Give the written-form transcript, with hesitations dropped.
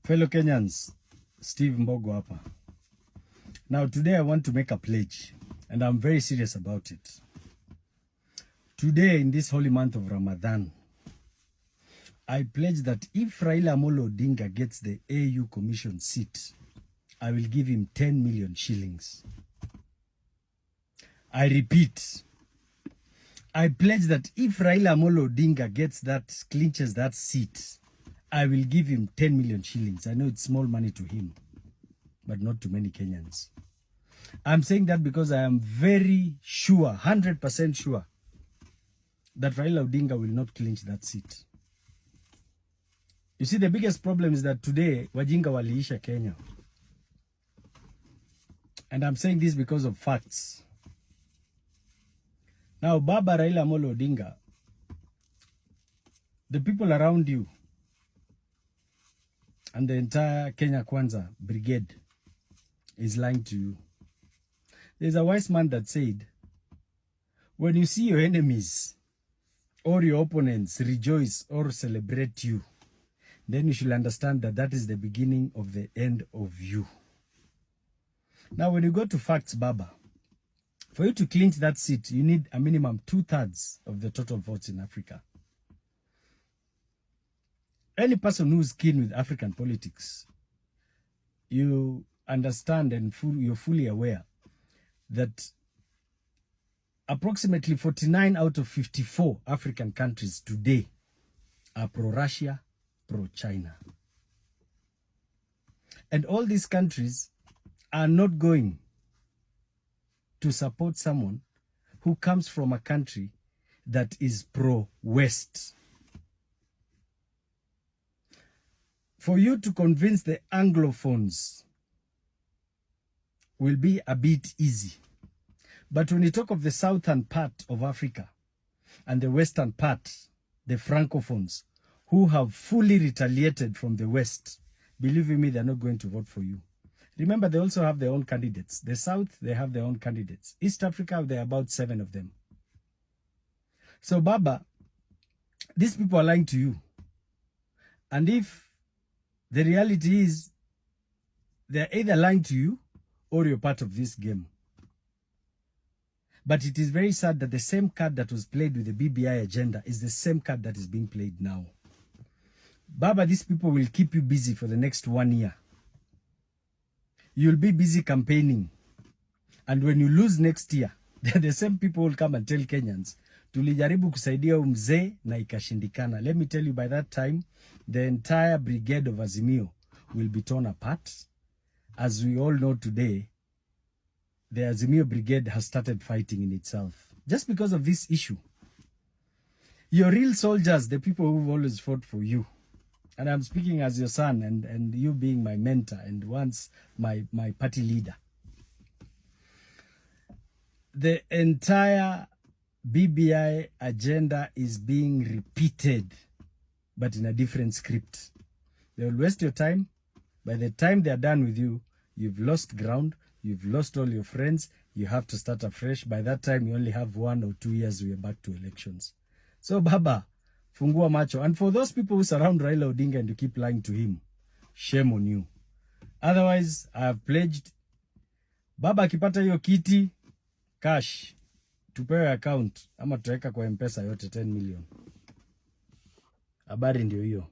Fellow Kenyans, Steve Mbogo hapa. Now today I want to make a pledge and I'm very serious about it. Today in this holy month of Ramadan, I pledge that if Raila Amolo Odinga gets the AU Commission seat, I will give him 10 million shillings. I repeat, I pledge that if Raila Amolo Odinga clinches that seat, I will give him 10 million shillings. I know it's small money to him, but not to many Kenyans. I'm saying that because I am very sure, 100% sure, that Raila Odinga will not clinch that seat. You see, the biggest problem is that today, wajinga waliisha Kenya. And I'm saying this because of facts. Now, Baba Raila Amolo Odinga, the people around you, and the entire Kenya Kwanza brigade is lying to you. There's a wise man that said, when you see your enemies or your opponents rejoice or celebrate you, then you should understand that that is the beginning of the end of you. Now, when you go to facts, Baba, for you to clinch that seat, you need a minimum 2/3 of the total votes in Africa. Any person who's keen with African politics, you understand and you're fully aware that approximately 49 out of 54 African countries today are pro-Russia, pro-China. And all these countries are not going to support someone who comes from a country that is pro-West. For you to convince the Anglophones will be a bit easy. But when you talk of the southern part of Africa and the western part, the Francophones, who have fully retaliated from the West, believe me, they're not going to vote for you. Remember, they also have their own candidates. The South, they have their own candidates. East Africa, there are about 7 of them. So, Baba, these people are lying to you. And if the reality is they're either lying to you or you're part of this game. But it is very sad that the same card that was played with the BBI agenda is the same card that is being played now. Baba, these people will keep you busy for the next 1 year. You'll be busy campaigning. And when you lose next year, the same people will come and tell Kenyans, tulijaribu kusaidia mzee na ikashindikana. Let me tell you, by that time, the entire brigade of Azimio will be torn apart. As we all know today, the Azimio brigade has started fighting in itself. Just because of this issue. Your real soldiers, the people who've always fought for you, and I'm speaking as your son and you being my mentor and once my party leader. The entire BBI agenda is being repeated, but in a different script. They will waste your time. By the time they are done with you, you've lost ground, you've lost all your friends, you have to start afresh. By that time, you only have 1 or 2 years, we are back to elections. So, Baba, fungua macho. And for those people who surround Raila Odinga and you keep lying to him, shame on you. Otherwise, I have pledged, Baba akipata hiyo kiti, cash, tupewe account, ama tutaweka kwa M-Pesa yote 10 million. Habari ndio hiyo.